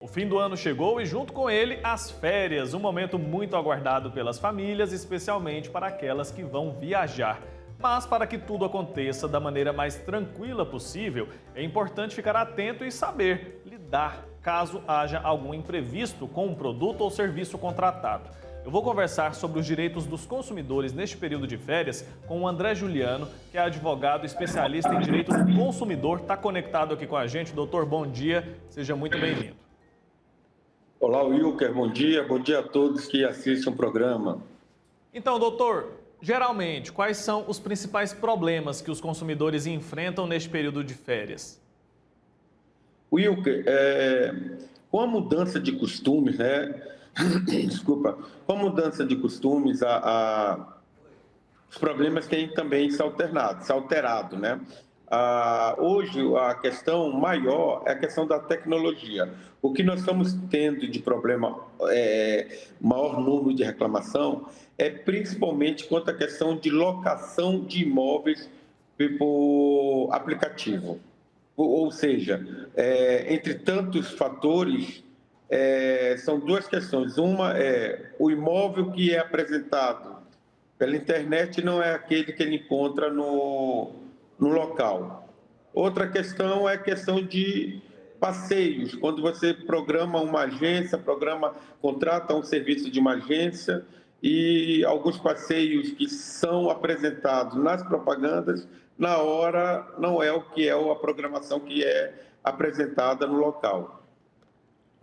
O fim do ano chegou e junto com ele as férias, um momento muito aguardado pelas famílias, especialmente para aquelas que vão viajar. Mas para que tudo aconteça da maneira mais tranquila possível, é importante ficar atento e saber lidar caso haja algum imprevisto com um produto ou serviço contratado. Eu vou conversar sobre os direitos dos consumidores neste período de férias com o André Juliano, que é advogado especialista em direito do consumidor. Está conectado aqui com a gente. Doutor, bom dia. Seja muito bem-vindo. Olá, Wilker, bom dia. Bom dia a todos que assistem o programa. Então, doutor, geralmente, quais são os principais problemas que os consumidores enfrentam neste período de férias? Wilker, com a mudança de costumes, né? Desculpa, com a mudança de costumes, os problemas têm também se alterado, né? Hoje, a questão maior é a questão da tecnologia. O que nós estamos tendo de problema, maior número de reclamação, é principalmente quanto à questão de locação de imóveis por aplicativo. Ou seja, entre tantos fatores, são duas questões. Uma é o imóvel que é apresentado pela internet não é aquele que ele encontra no local. Outra questão é a questão de passeios. Quando você programa uma agência, contrata um serviço de uma agência e alguns passeios que são apresentados nas propagandas, na hora não é o que é a programação que é apresentada no local.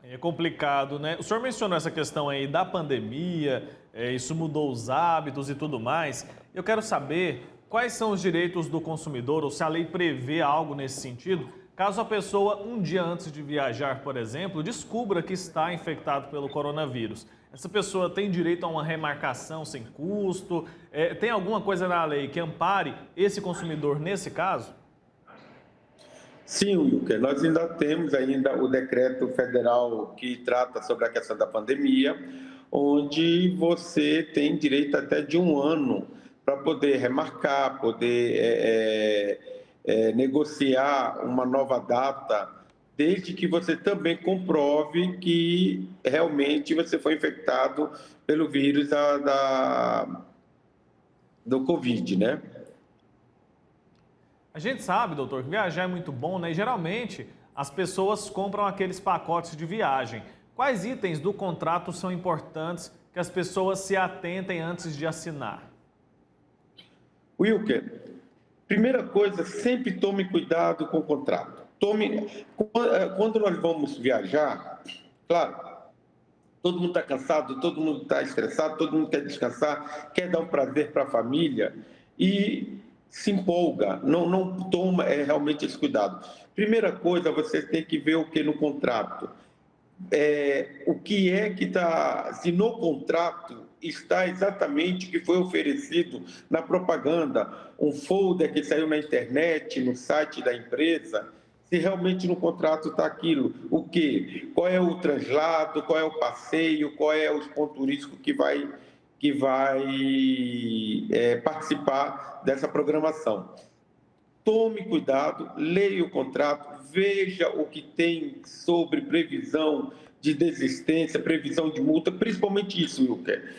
Aí é complicado, né? O senhor mencionou essa questão aí da pandemia, isso mudou os hábitos e tudo mais. Eu quero saber quais são os direitos do consumidor, ou se a lei prevê algo nesse sentido, caso a pessoa, um dia antes de viajar, por exemplo, descubra que está infectado pelo coronavírus. Essa pessoa tem direito a uma remarcação sem custo? Tem alguma coisa na lei que ampare esse consumidor nesse caso? Sim, Wilker, nós ainda temos o decreto federal que trata sobre a questão da pandemia, onde você tem direito até de um ano para poder remarcar, poder negociar uma nova data, desde que você também comprove que realmente você foi infectado pelo vírus do Covid, né? A gente sabe, doutor, que viajar é muito bom, né? E geralmente as pessoas compram aqueles pacotes de viagem. Quais itens do contrato são importantes que as pessoas se atentem antes de assinar? Wilker, primeira coisa, sempre tome cuidado com o contrato. Quando nós vamos viajar, claro, todo mundo está cansado, todo mundo está estressado, todo mundo quer descansar, quer dar um prazer para a família e se empolga, não toma realmente esse cuidado. Primeira coisa, você tem que ver o que no contrato. O que é que está, se no contrato está exatamente o que foi oferecido na propaganda, um folder que saiu na internet, no site da empresa, se realmente no contrato está aquilo, o quê? Qual é o translado, qual é o passeio, qual é os pontos turísticos que vai participar dessa programação. Tome cuidado, leia o contrato, veja o que tem sobre previsão de desistência, previsão de multa, principalmente isso, Wilker.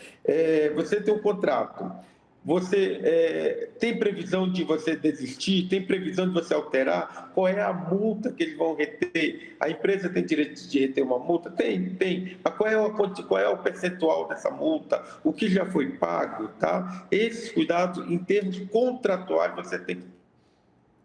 Você tem um contrato, você tem previsão de você desistir, tem previsão de você alterar, qual é a multa que eles vão reter? A empresa tem direito de reter uma multa? Tem. Mas qual é o percentual dessa multa? O que já foi pago, tá? Esses cuidados, em termos contratuais, você tem que.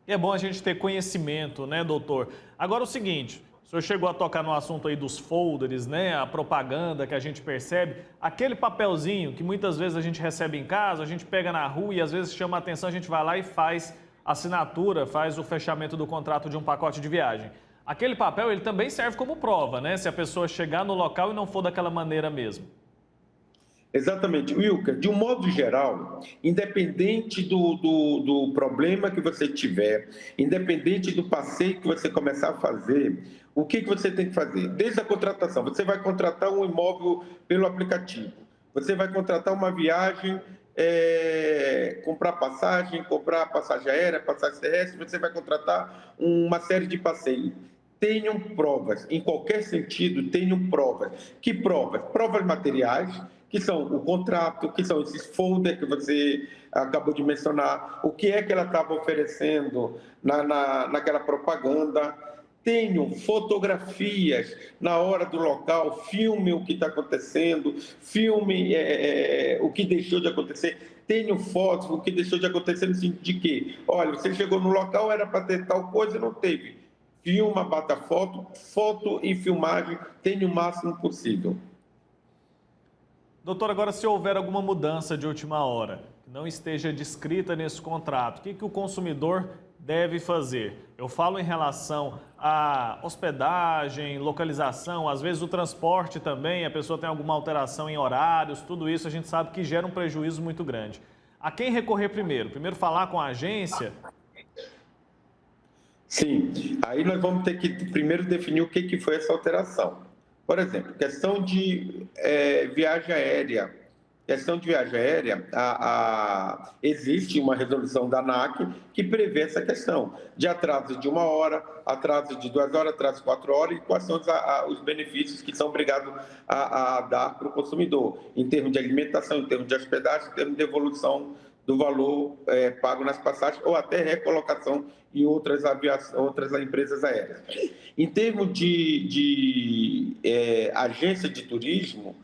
E é bom a gente ter conhecimento, né, doutor? Agora o seguinte, o senhor chegou a tocar no assunto aí dos folders, né, a propaganda que a gente percebe, aquele papelzinho que muitas vezes a gente recebe em casa, a gente pega na rua e às vezes chama a atenção, a gente vai lá e faz a assinatura, faz o fechamento do contrato de um pacote de viagem. Aquele papel, ele também serve como prova, né, se a pessoa chegar no local e não for daquela maneira mesmo. Exatamente. Wilker, de um modo geral, independente do problema que você tiver, independente do passeio que você começar a fazer, o que você tem que fazer? Desde a contratação, você vai contratar um imóvel pelo aplicativo, você vai contratar uma viagem, comprar passagem aérea, passagem terrestre, você vai contratar uma série de passeios. tenham provas, em qualquer sentido, tenham provas. Que provas? Provas materiais, que são o contrato, que são esses folders que você acabou de mencionar, o que é que ela estava oferecendo naquela propaganda. Tenham fotografias na hora do local, filme o que está acontecendo, filme o que deixou de acontecer, tenham fotos o que deixou de acontecer no sentido de que, olha, você chegou no local, era para ter tal coisa e não teve. Filma, bata foto, foto e filmagem, tenha o máximo possível. Doutor, agora se houver alguma mudança de última hora, que não esteja descrita nesse contrato, o que o consumidor deve fazer? Eu falo em relação à hospedagem, localização, às vezes o transporte também, a pessoa tem alguma alteração em horários, tudo isso a gente sabe que gera um prejuízo muito grande. A quem recorrer primeiro? Primeiro falar com a agência? Sim, aí nós vamos ter que primeiro definir o que foi essa alteração. Por exemplo, questão de viagem aérea. Questão de viagem aérea, existe uma resolução da ANAC que prevê essa questão de atraso de 1 hora, atraso de 2 horas, atraso de 4 horas e quais são os benefícios que são obrigados a dar para o consumidor, em termos de alimentação, em termos de hospedagem, em termos de devolução do valor pago nas passagens ou até recolocação em outras empresas aéreas. Em termos de agência de turismo,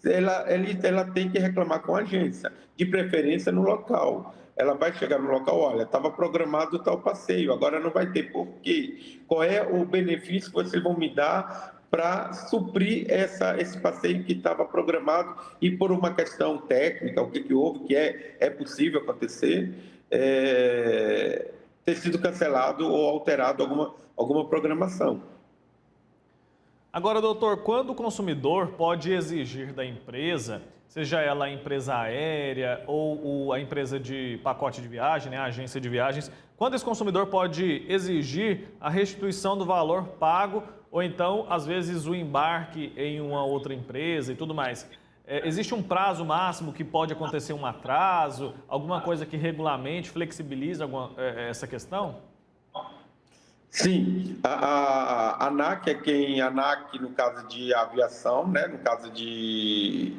ela tem que reclamar com a agência, de preferência no local. Ela vai chegar no local, olha, estava programado tal passeio, agora não vai ter por quê? Qual é o benefício que vocês vão me dar para suprir esse passeio que estava programado e por uma questão técnica, o que houve, que é possível acontecer, ter sido cancelado ou alterado alguma programação. Agora, doutor, quando o consumidor pode exigir da empresa, seja ela a empresa aérea ou a empresa de pacote de viagem, né, a agência de viagens, quando esse consumidor pode exigir a restituição do valor pago ou então, às vezes, o embarque em uma outra empresa e tudo mais? Existe um prazo máximo que pode acontecer um atraso, alguma coisa que regulamente flexibiliza essa questão? Sim, a ANAC ANAC no caso de aviação, né? No caso de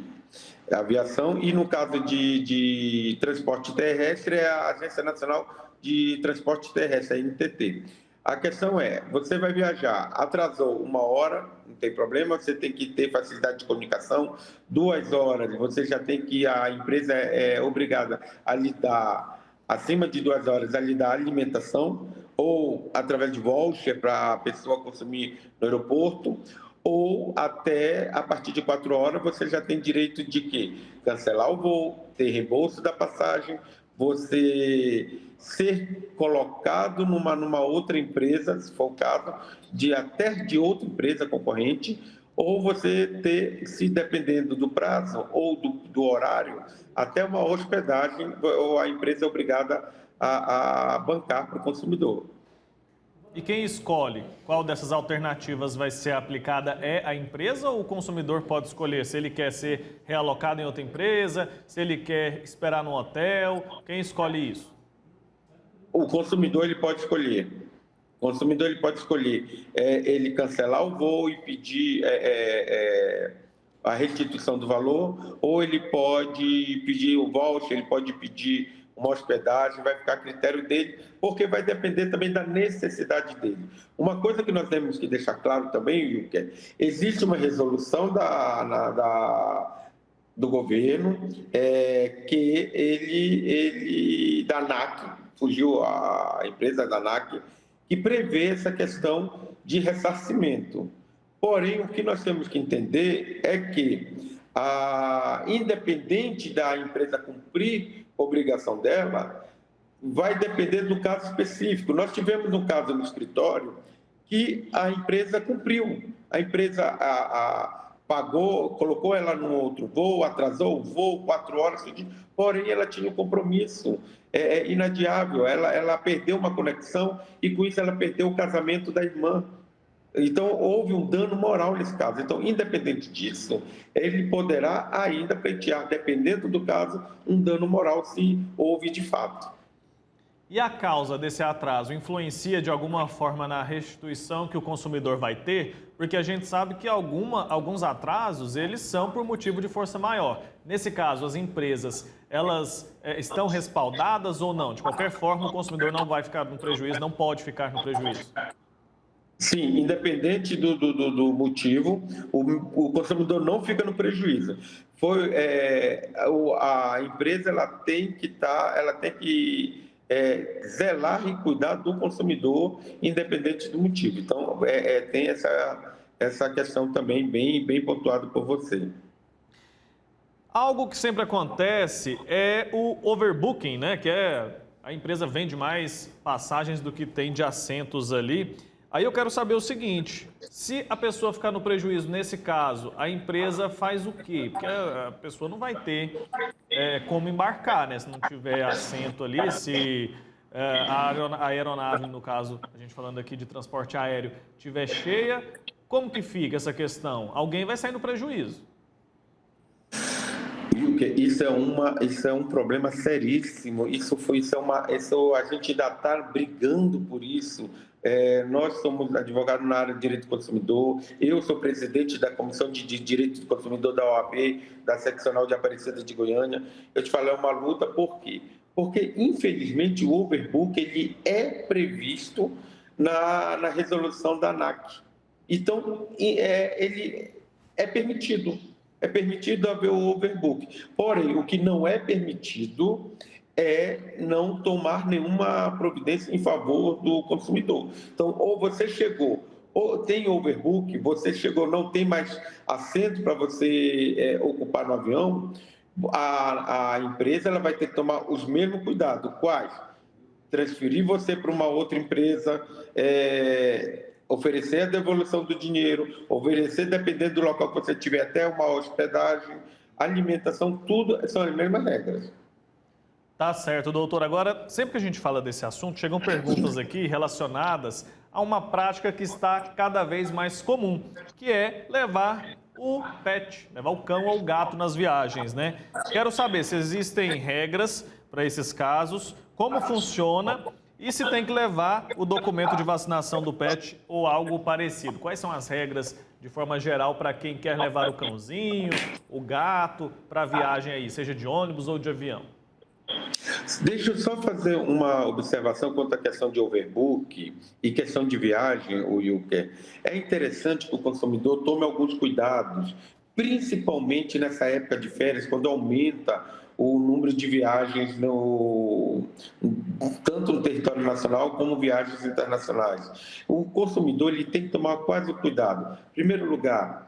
aviação e no caso de transporte terrestre é a Agência Nacional de Transporte Terrestre, a NTT. A questão é, você vai viajar, atrasou 1 hora, não tem problema, você tem que ter facilidade de comunicação, 2 horas, você já tem que, a empresa é obrigada a lhe dar, acima de 2 horas, a lhe dar alimentação, ou através de voucher para a pessoa consumir no aeroporto, ou até a partir de 4 horas você já tem direito de quê? Cancelar o voo, ter reembolso da passagem, você ser colocado numa outra empresa, se for o caso, até de outra empresa concorrente, ou você ter, se dependendo do prazo ou do horário, até uma hospedagem, ou a empresa é obrigada a bancar para o consumidor. E quem escolhe qual dessas alternativas vai ser aplicada é a empresa ou o consumidor pode escolher se ele quer ser realocado em outra empresa, se ele quer esperar no hotel? Quem escolhe isso? O consumidor ele pode escolher. O consumidor ele pode escolher ele cancelar o voo e pedir a restituição do valor, ou ele pode pedir o voucher, ele pode pedir uma hospedagem, vai ficar a critério dele, porque vai depender também da necessidade dele. Uma coisa que nós temos que deixar claro também, Wilker, existe uma resolução do governo que ele da ANAC, fugiu a empresa da ANAC, que prevê essa questão de ressarcimento. Porém, o que nós temos que entender é que, independente da empresa cumprir a obrigação dela, vai depender do caso específico. Nós tivemos um caso no escritório que a empresa cumpriu. A empresa pagou, colocou ela num outro voo, atrasou o voo 4 horas, porém ela tinha um compromisso inadiável. Ela perdeu uma conexão e com isso ela perdeu o casamento da irmã. Então, houve um dano moral nesse caso. Então, independente disso, ele poderá ainda pleitear, dependendo do caso, um dano moral, se houve de fato. E a causa desse atraso influencia de alguma forma na restituição que o consumidor vai ter? Porque a gente sabe que alguns atrasos, eles são por motivo de força maior. Nesse caso, as empresas, elas estão respaldadas ou não? De qualquer forma, o consumidor não vai ficar no prejuízo, não pode ficar no prejuízo. Sim, independente do motivo, o consumidor não fica no prejuízo. A empresa ela tem que zelar e cuidar do consumidor, independente do motivo. Então, tem essa questão também bem pontuada por você. Algo que sempre acontece é o overbooking, né? Que é a empresa vende mais passagens do que tem de assentos ali. Aí eu quero saber o seguinte, se a pessoa ficar no prejuízo nesse caso, a empresa faz o quê? Porque a pessoa não vai ter como embarcar, né? Se não tiver assento ali, se a aeronave, no caso, a gente falando aqui de transporte aéreo, estiver cheia, como que fica essa questão? Alguém vai sair no prejuízo. Isso é um problema seríssimo. Isso a gente ainda está brigando por isso. Nós somos advogados na área de direito do consumidor. Eu sou presidente da Comissão de Direito do Consumidor da OAB, da seccional de Aparecida de Goiânia. Eu te falo, é uma luta, por quê? Porque, infelizmente, o overbook ele é previsto na resolução da ANAC. Então, ele é permitido. É permitido haver o overbook. Porém, o que não é permitido é não tomar nenhuma providência em favor do consumidor. Então, ou você chegou, ou tem overbook, você chegou, não tem mais assento para você ocupar no avião, a empresa ela vai ter que tomar os mesmos cuidados. Quais? Transferir você para uma outra empresa, oferecer a devolução do dinheiro, oferecer, dependendo do local que você tiver, até uma hospedagem, alimentação, tudo são as mesmas regras. Tá certo, doutor. Agora, sempre que a gente fala desse assunto, chegam perguntas aqui relacionadas a uma prática que está cada vez mais comum, que é levar o pet, levar o cão ou o gato nas viagens, né? Quero saber se existem regras para esses casos, como funciona e se tem que levar o documento de vacinação do pet ou algo parecido. Quais são as regras, de forma geral, para quem quer levar o cãozinho, o gato, para a viagem aí, seja de ônibus ou de avião? Deixa eu só fazer uma observação quanto à questão de overbook e questão de viagem, o Wilker. É interessante que o consumidor tome alguns cuidados, principalmente nessa época de férias, quando aumenta o número de viagens tanto no território nacional como viagens internacionais. O consumidor ele tem que tomar quase cuidado. Em primeiro lugar,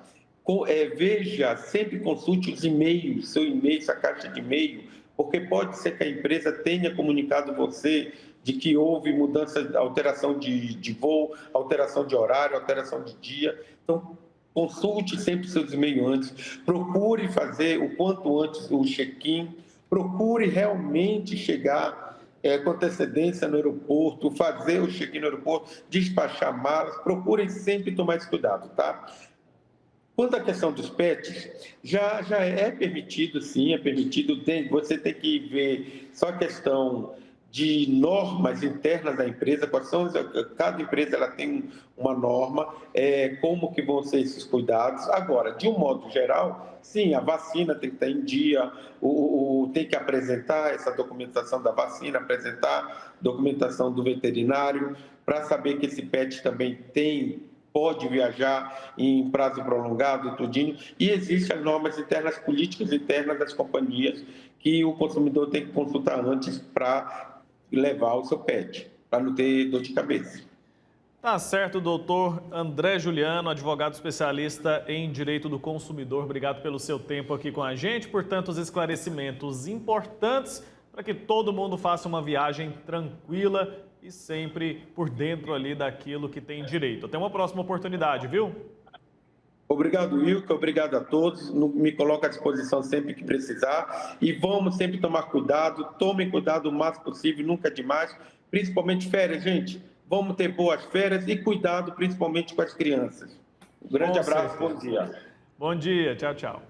sempre consulte os e-mails, seu e-mail, sua caixa de e-mail, porque pode ser que a empresa tenha comunicado você de que houve mudança, alteração de voo, alteração de horário, alteração de dia. Então, consulte sempre seus e-mails antes, procure fazer o quanto antes o check-in, procure realmente chegar com antecedência no aeroporto, fazer o check-in no aeroporto, despachar malas, procurem sempre tomar esse cuidado, tá? Quanto à questão dos pets, já é permitido, sim, é permitido. Você tem que ver só a questão de normas internas da empresa, cada empresa ela tem uma norma, como que vão ser esses cuidados. Agora, de um modo geral, sim, a vacina tem que estar em dia, tem que apresentar essa documentação da vacina, apresentar documentação do veterinário, para saber que esse pet também pode viajar em prazo prolongado, tudinho. E existem as normas internas, políticas internas das companhias, que o consumidor tem que consultar antes para levar o seu pet, para não ter dor de cabeça. Tá certo, doutor André Juliano, advogado especialista em direito do consumidor. Obrigado pelo seu tempo aqui com a gente, por tantos esclarecimentos importantes para que todo mundo faça uma viagem tranquila e sempre por dentro ali daquilo que tem direito. Até uma próxima oportunidade, viu? Obrigado, Wilker. Obrigado a todos. Me coloco à disposição sempre que precisar. E vamos sempre tomar cuidado. Tomem cuidado o máximo possível, nunca é demais. Principalmente férias, gente. Vamos ter boas férias e cuidado principalmente com as crianças. Um grande abraço, bom dia. Bom dia, tchau, tchau.